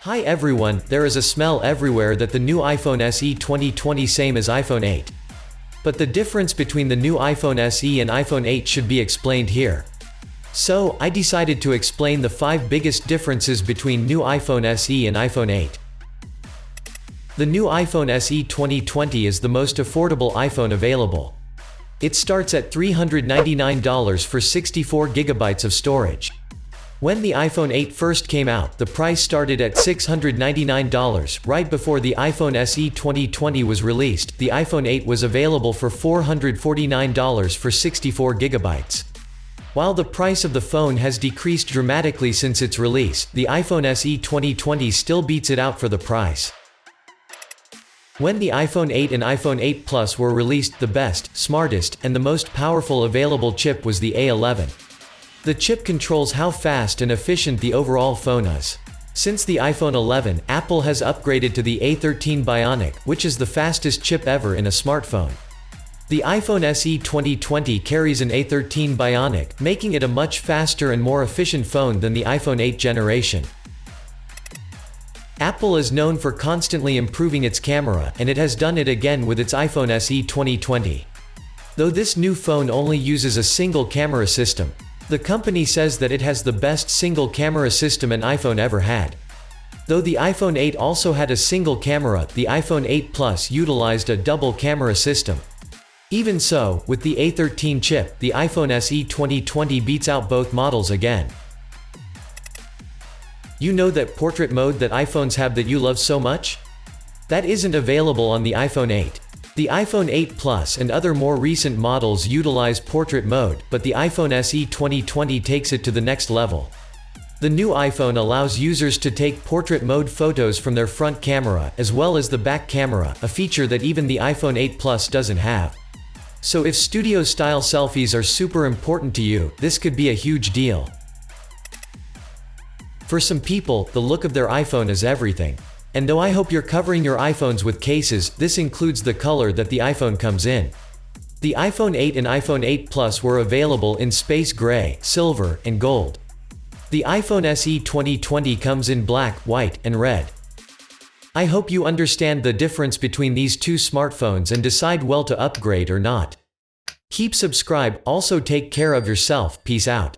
Hi everyone, there is a smell everywhere that the new iPhone SE 2020 same as iPhone 8. But the difference between the new iPhone SE and iPhone 8 should be explained here. So, I decided to explain the 5 biggest differences between new iPhone SE and iPhone 8. The new iPhone SE 2020 is the most affordable iPhone available. It starts at $399 for 64 gigabytes of storage. When the iPhone 8 first came out, the price started at $699. Right before the iPhone SE 2020 was released, the iPhone 8 was available for $449 for 64 gigabytes. While the price of the phone has decreased dramatically since its release, the iPhone SE 2020 still beats it out for the price. When the iPhone 8 and iPhone 8 Plus were released, the best, smartest, and the most powerful available chip was the A11. The chip controls how fast and efficient the overall phone is. Since the iPhone 11, Apple has upgraded to the A13 Bionic, which is the fastest chip ever in a smartphone. The iPhone SE 2020 carries an A13 Bionic, making it a much faster and more efficient phone than the iPhone 8 generation. Apple is known for constantly improving its camera, and it has done it again with its iPhone SE 2020. Though this new phone only uses a single camera system, the company says that it has the best single camera system an iPhone ever had. Though the iPhone 8 also had a single camera, the iPhone 8 Plus utilized a double camera system. Even so, with the A13 chip, the iPhone SE 2020 beats out both models again. You know that portrait mode that iPhones have that you love so much? That isn't available on the iPhone 8. The iPhone 8 Plus and other more recent models utilize portrait mode, but the iPhone SE 2020 takes it to the next level. The new iPhone allows users to take portrait mode photos from their front camera, as well as the back camera, a feature that even the iPhone 8 Plus doesn't have. So if studio-style selfies are super important to you, this could be a huge deal. For some people, the look of their iPhone is everything. And though I hope you're covering your iPhones with cases, this includes the color that the iPhone comes in. The iPhone 8 and iPhone 8 Plus were available in space gray, silver, and gold. The iPhone SE 2020 comes in black, white, and red. I hope you understand the difference between these two smartphones and decide well to upgrade or not. Keep subscribed, also take care of yourself, peace out.